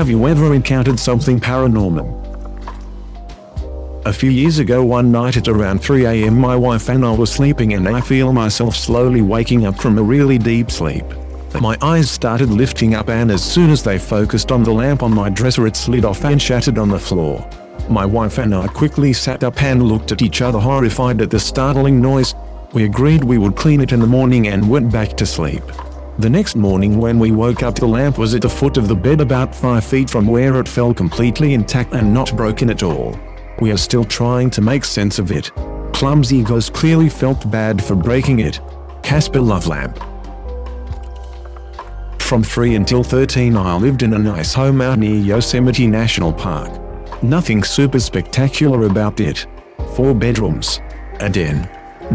Have you ever encountered something paranormal? A few years ago one night at around 3 a.m. my wife and I were sleeping and I feel myself slowly waking up from a really deep sleep. My eyes started lifting up and as soon as they focused on the lamp on my dresser it slid off and shattered on the floor. My wife and I quickly sat up and looked at each other horrified at the startling noise. We agreed we would clean it in the morning and went back to sleep. The next morning when we woke up the lamp was at the foot of the bed about 5 feet from where it fell, completely intact and not broken at all. We are still trying to make sense of it. Clumsy ghost clearly felt bad for breaking it. Casper Love Lamp. From 3 until 13 I lived in a nice home out near Yosemite National Park. Nothing super spectacular about it. 4 bedrooms. A den.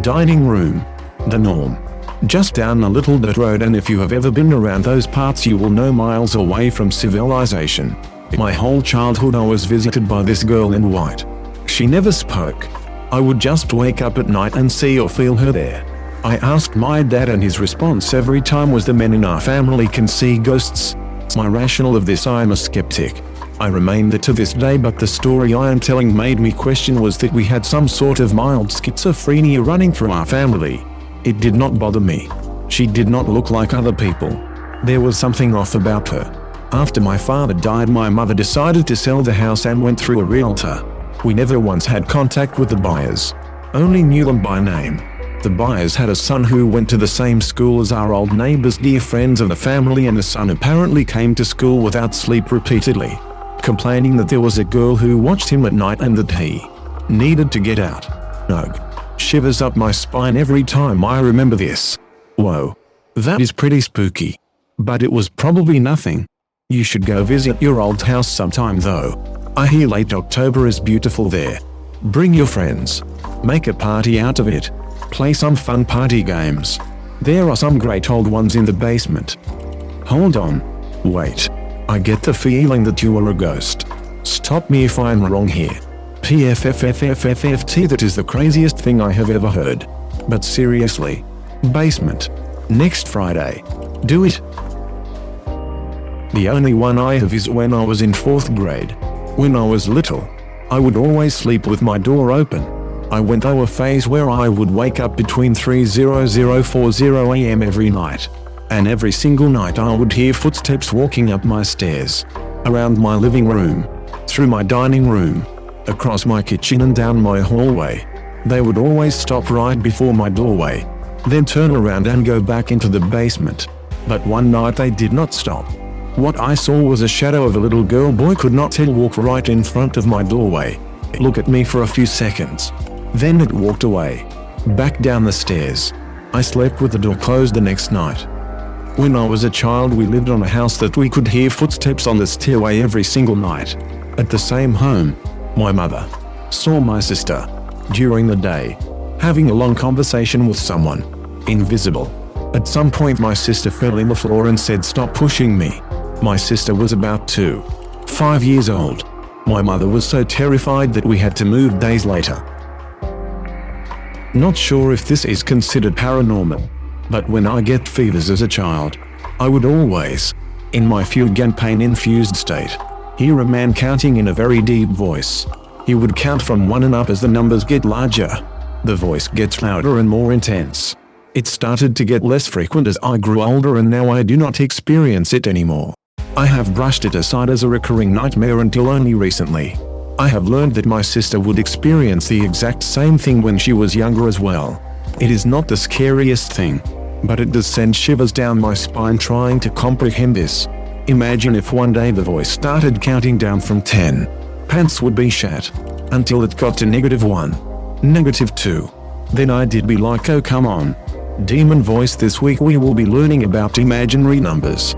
Dining room. The norm. Just down a little dirt road, and if you have ever been around those parts you will know miles away from civilization. My whole childhood I was visited by this girl in white. She never spoke. I would just wake up at night and see or feel her there. I asked my dad and his response every time was the men in our family can see ghosts. My rationale of this, I am a skeptic. I remain that to this day, but the story I am telling made me question was that we had some sort of mild schizophrenia running through our family. It did not bother me. She did not look like other people. There was something off about her. After my father died my mother decided to sell the house and went through a realtor. We never once had contact with the buyers. Only knew them by name. The buyers had a son who went to the same school as our old neighbors, dear friends of the family, and the son apparently came to school without sleep repeatedly, complaining that there was a girl who watched him at night and that he needed to get out. Ugh. Shivers up my spine every time I remember this. Whoa. That is pretty spooky. But it was probably nothing. You should go visit your old house sometime though. I hear late October is beautiful there. Bring your friends. Make a party out of it. Play some fun party games. There are some great old ones in the basement. Hold on. Wait. I get the feeling that you are a ghost. Stop me if I'm wrong here. PFFFFFFT, that is the craziest thing I have ever heard. But seriously. Basement. Next Friday. Do it. The only one I have is when I was in 4th grade. When I was little, I would always sleep with my door open. I went through a phase where I would wake up between 3:00–4:00 a.m. every night. And every single night I would hear footsteps walking up my stairs, around my living room, through my dining room, across my kitchen and down my hallway. They would always stop right before my doorway, then turn around and go back into the basement. But one night they did not stop. What I saw was a shadow of a little girl, boy could not tell, walk right in front of my doorway. It looked at me for a few seconds. Then it walked away. Back down the stairs. I slept with the door closed the next night. When I was a child we lived on a house that we could hear footsteps on the stairway every single night. At the same home, my mother saw my sister, during the day, having a long conversation with someone invisible. At some point my sister fell in the floor and said, "Stop pushing me." My sister was about 5 years old. My mother was so terrified that we had to move days later. Not sure if this is considered paranormal, but when I get fevers as a child, I would always, in my fugue and pain-infused state, hear a man counting in a very deep voice. He would count from 1 and up. As the numbers get larger, the voice gets louder and more intense. It started to get less frequent as I grew older, and now I do not experience it anymore. I have brushed it aside as a recurring nightmare until only recently. I have learned that my sister would experience the exact same thing when she was younger as well. It is not the scariest thing, but it does send shivers down my spine trying to comprehend this. Imagine if one day the voice started counting down from 10. Pants would be shat. Until it got to -1. -2. Then I did be like, oh come on. Demon voice. This week we will be learning about imaginary numbers.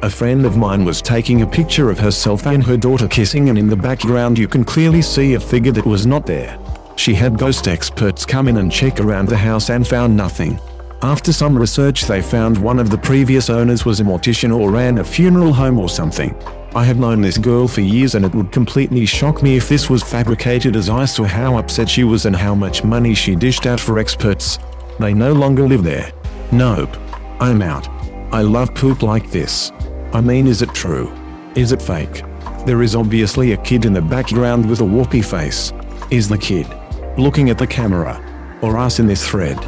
A friend of mine was taking a picture of herself and her daughter kissing, and in the background you can clearly see a figure that was not there. She had ghost experts come in and check around the house and found nothing. After some research they found one of the previous owners was a mortician or ran a funeral home or something. I have known this girl for years and it would completely shock me if this was fabricated, as I saw how upset she was and how much money she dished out for experts. They no longer live there. Nope. I'm out. I love poop like this. I mean, is it true? Is it fake? There is obviously a kid in the background with a whoopee face. Is the kid looking at the camera? Or us in this thread?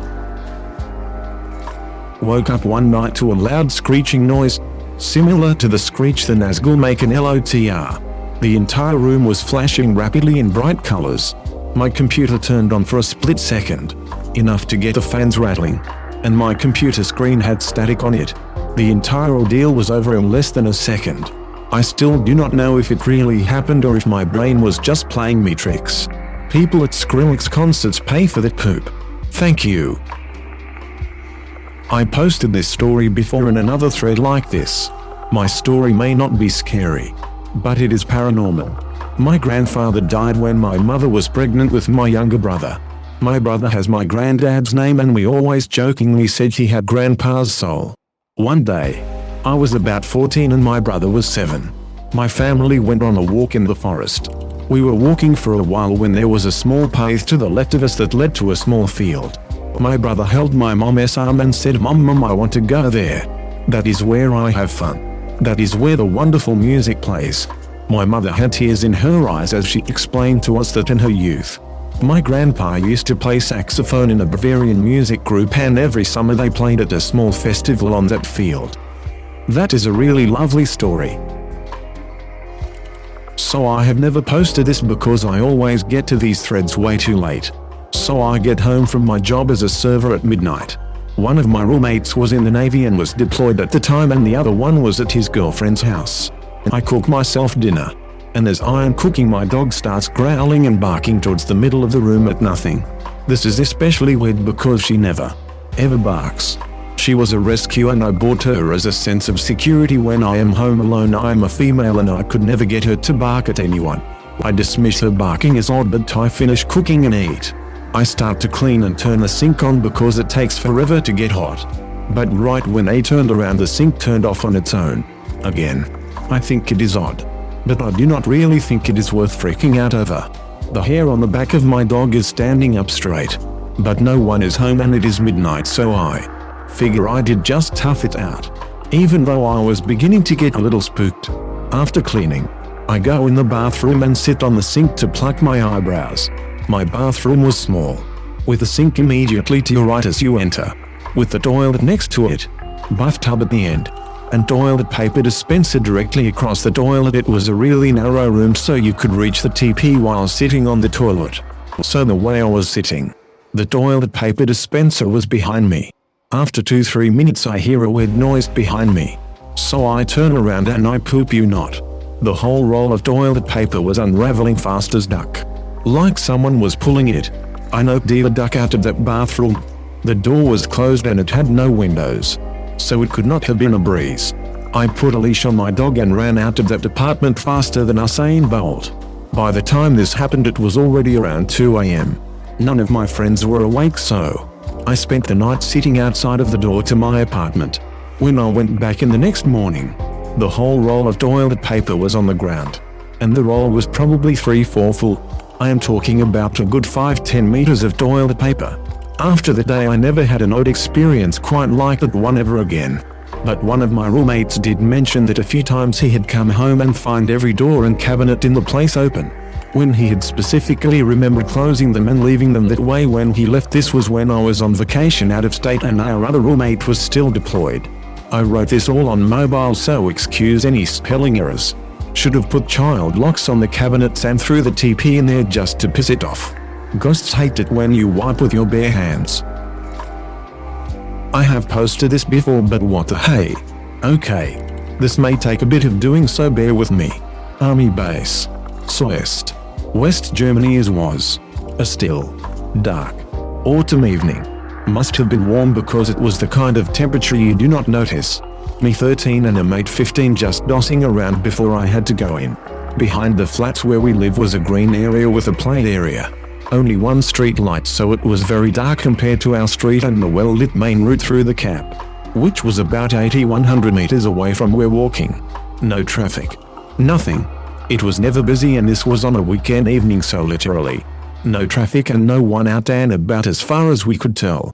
Woke up one night to a loud screeching noise, similar to the screech the Nazgul make in LOTR. The entire room was flashing rapidly in bright colors. My computer turned on for a split second, enough to get the fans rattling, and my computer screen had static on it. The entire ordeal was over in less than a second. I still do not know if it really happened or if my brain was just playing me tricks. People at Skrillex concerts pay for that poop. Thank you. I posted this story before in another thread like this. My story may not be scary, but it is paranormal. My grandfather died when my mother was pregnant with my younger brother. My brother has my granddad's name and we always jokingly said he had grandpa's soul. One day, I was about 14 and my brother was 7. My family went on a walk in the forest. We were walking for a while when there was a small path to the left of us that led to a small field. My brother held my mom's arm and said, "Mom, I want to go there. That is where I have fun. That is where the wonderful music plays." My mother had tears in her eyes as she explained to us that in her youth, my grandpa used to play saxophone in a Bavarian music group and every summer they played at a small festival on that field. That is a really lovely story. So I have never posted this because I always get to these threads way too late. So I get home from my job as a server at midnight. One of my roommates was in the Navy and was deployed at the time and the other one was at his girlfriend's house. I cook myself dinner, and as I am cooking my dog starts growling and barking towards the middle of the room at nothing. This is especially weird because she never, ever barks. She was a rescue and I bought her as a sense of security when I am home alone. I am a female and I could never get her to bark at anyone. I dismiss her barking as odd but I finish cooking and eat. I start to clean and turn the sink on because it takes forever to get hot. But right when I turned around the sink turned off on its own. Again. I think it is odd. But I do not really think it is worth freaking out over. The hair on the back of my dog is standing up straight. But no one is home and it is midnight so I figure I did just tough it out. Even though I was beginning to get a little spooked. After cleaning, I go in the bathroom and sit on the sink to pluck my eyebrows. My bathroom was small, with a sink immediately to your right as you enter, with the toilet next to it, bathtub at the end, and toilet paper dispenser directly across the toilet. It was a really narrow room so you could reach the TP while sitting on the toilet. So the way I was sitting, the toilet paper dispenser was behind me. After 2-3 minutes I hear a weird noise behind me. So I turn around and I poop you not. The whole roll of toilet paper was unraveling fast as duck. Like someone was pulling it. I noped the duck out of that bathroom. The door was closed and it had no windows. So it could not have been a breeze. I put a leash on my dog and ran out of that apartment faster than Usain Bolt. By the time this happened it was already around 2 a.m. None of my friends were awake so I spent the night sitting outside of the door to my apartment. When I went back in the next morning, the whole roll of toilet paper was on the ground. And the roll was probably 3-4 full. I am talking about a good 5-10 meters of toilet paper. After that day I never had an odd experience quite like that one ever again. But one of my roommates did mention that a few times he had come home and find every door and cabinet in the place open. When he had specifically remembered closing them and leaving them that way when he left. This was when I was on vacation out of state and our other roommate was still deployed. I wrote this all on mobile so excuse any spelling errors. Should have put child locks on the cabinets and threw the TP in there just to piss it off. Ghosts hate it when you wipe with your bare hands. I have posted this before but what the hey. Okay. This may take a bit of doing so bear with me. Army base. Soest. West Germany was a still, dark, autumn evening. Must have been warm because it was the kind of temperature you do not notice. Me 13 and a mate 15 just dossing around before I had to go in. Behind the flats where we live was a green area with a played area. Only one street light so it was very dark compared to our street and the well-lit main route through the cap, which was about 80-100 meters away from where walking. No traffic. Nothing. It was never busy and this was on a weekend evening so literally, no traffic and no one out and about as far as we could tell.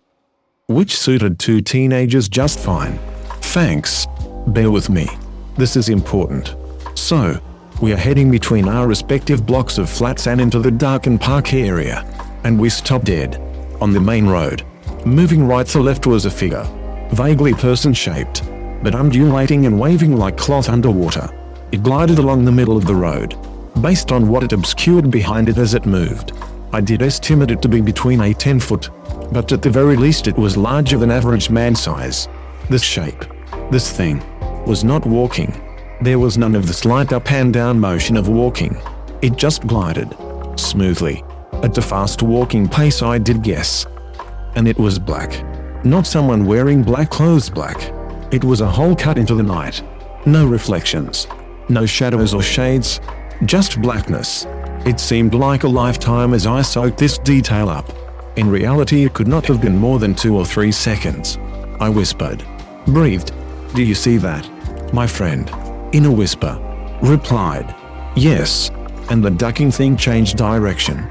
Which suited two teenagers just fine. Thanks. Bear with me. This is important. So, we are heading between our respective blocks of flats and into the darkened park area. And we stopped dead. On the main road. Moving right to left was a figure. Vaguely person-shaped, but undulating and waving like cloth underwater. It glided along the middle of the road. Based on what it obscured behind it as it moved, I did estimate it to be between 8 and 10 foot. But at the very least it was larger than average man size. This shape, this thing, was not walking. There was none of the slight up and down motion of walking. It just glided. Smoothly. At a fast walking pace, I did guess. And it was black. Not someone wearing black clothes black. It was a hole cut into the night. No reflections. No shadows or shades. Just blackness. It seemed like a lifetime as I soaked this detail up. In reality it could not have been more than 2 or 3 seconds. I whispered. Breathed. Do you see that? My friend, in a whisper, replied. Yes. And the ducking thing changed direction.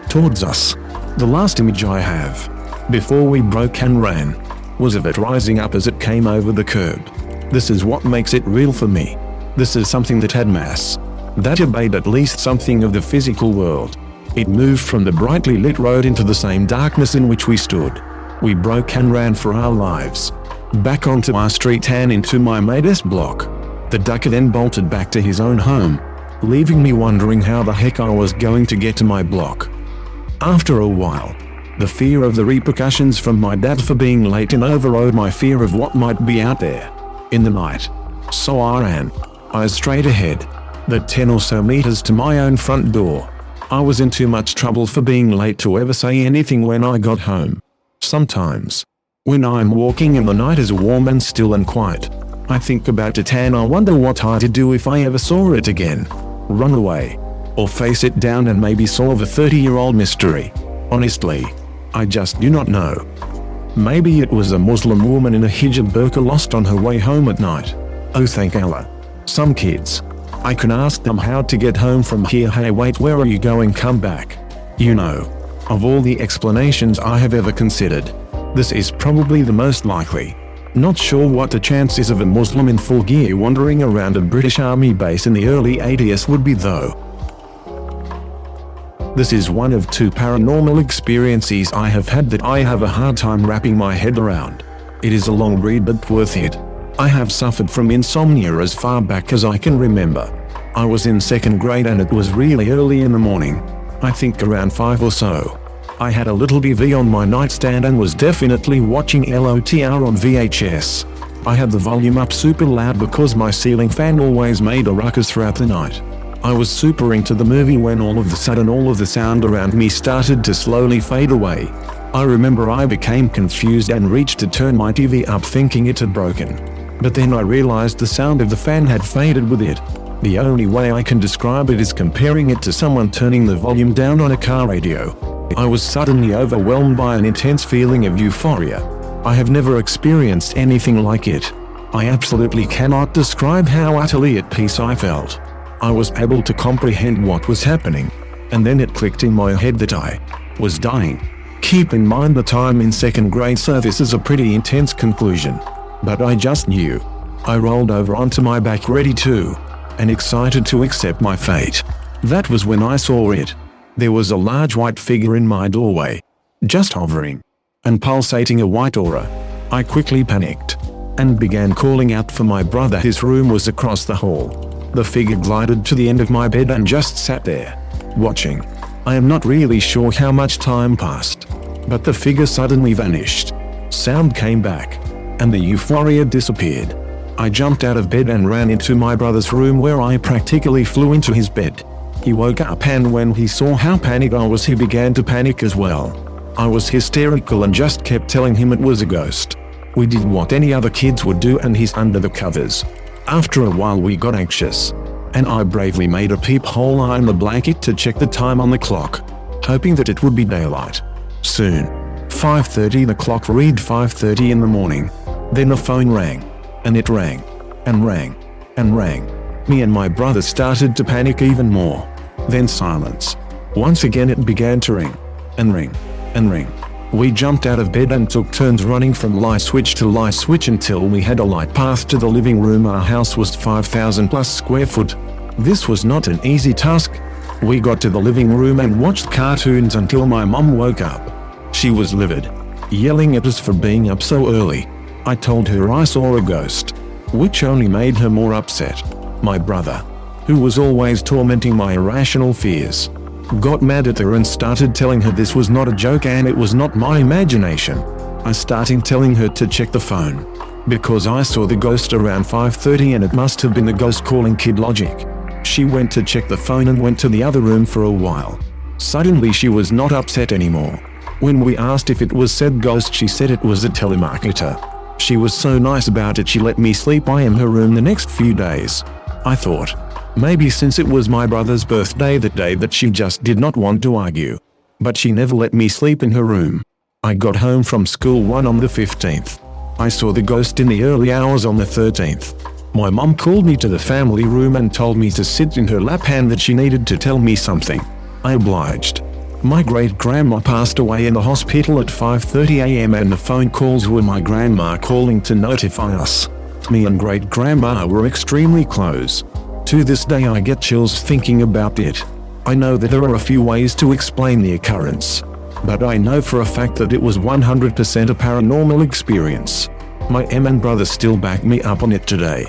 Towards us. The last image I have, before we broke and ran, was of it rising up as it came over the curb. This is what makes it real for me. This is something that had mass. That obeyed at least something of the physical world. It moved from the brightly lit road into the same darkness in which we stood. We broke and ran for our lives. Back onto our street and into my mate's block. The ducker then bolted back to his own home, leaving me wondering how the heck I was going to get to my block. After a while, the fear of the repercussions from my dad for being late overrode my fear of what might be out there in the night. So I ran, eyes straight ahead, the 10 or so meters to my own front door. I was in too much trouble for being late to ever say anything when I got home. Sometimes, when I'm walking and the night is warm and still and quiet, I think about it and I wonder what I'd do if I ever saw it again. Run away. Or face it down and maybe solve a 30-year-old mystery. Honestly, I just do not know. Maybe it was a Muslim woman in a hijab burqa lost on her way home at night. Oh thank Allah. Some kids. I can ask them how to get home from here. Hey wait, where are you going? Come back. You know, of all the explanations I have ever considered, this is probably the most likely. Not sure what the chances of a Muslim in full gear wandering around a British Army base in the early 80s would be though. This is one of 2 paranormal experiences I have had that I have a hard time wrapping my head around. It is a long read but worth it. I have suffered from insomnia as far back as I can remember. I was in 2nd grade and it was really early in the morning. I think around 5 or so. I had a little TV on my nightstand and was definitely watching LOTR on VHS. I had the volume up super loud because my ceiling fan always made a ruckus throughout the night. I was super into the movie when all of a sudden all of the sound around me started to slowly fade away. I remember I became confused and reached to turn my TV up thinking it had broken. But then I realized the sound of the fan had faded with it. The only way I can describe it is comparing it to someone turning the volume down on a car radio. I was suddenly overwhelmed by an intense feeling of euphoria. I have never experienced anything like it. I absolutely cannot describe how utterly at peace I felt. I was able to comprehend what was happening, and then it clicked in my head that I was dying. Keep in mind the time in 2nd grade, so this is a pretty intense conclusion. But I just knew. I rolled over onto my back ready to, and excited to accept my fate. That was when I saw it. There was a large white figure in my doorway, just hovering, and pulsating a white aura. I quickly panicked, and began calling out for my brother. His room was across the hall. The figure glided to the end of my bed and just sat there, watching. I am not really sure how much time passed, but the figure suddenly vanished. Sound came back, and the euphoria disappeared. I jumped out of bed and ran into my brother's room where I practically flew into his bed. He woke up and when he saw how panicked I was, he began to panic as well. I was hysterical and just kept telling him it was a ghost. We did what any other kids would do and he's under the covers. After a while we got anxious, and I bravely made a peephole eye in the blanket to check the time on the clock, hoping that it would be daylight. Soon, 5:30, the clock read 5:30 in the morning. Then the phone rang, and it rang, and rang, and rang. Me and my brother started to panic even more. Then silence. Once again it began to ring, and ring, and ring, We jumped out of bed and took turns running from light switch to light switch until we had a light path to the living room. Our house was 5,000 plus square foot. This was not an easy task. We got to the living room and watched cartoons until my mom woke up. She was livid, yelling at us for being up so early. I told her I saw a ghost, which only made her more upset. My brother, who was always tormenting my irrational fears, got mad at her and started telling her this was not a joke and it was not my imagination. I started telling her to check the phone, because I saw the ghost around 5:30 and it must have been the ghost calling. Kid logic. She went to check the phone and went to the other room for a while. Suddenly she was not upset anymore. When we asked if it was said ghost, she said it was a telemarketer. She was so nice about it, she let me sleep in her room the next few days. I thought, maybe since it was my brother's birthday that day that she just did not want to argue. But she never let me sleep in her room. I got home from school on the 15th. I saw the ghost in the early hours on the 13th. My mom called me to the family room and told me to sit in her lap and that she needed to tell me something. I obliged. My great-grandma passed away in the hospital at 5:30 a.m. and the phone calls were my grandma calling to notify us. Me and great-grandma were extremely close. To this day I get chills thinking about it. I know that there are a few ways to explain the occurrence, but I know for a fact that it was 100% a paranormal experience. My and brother still back me up on it today.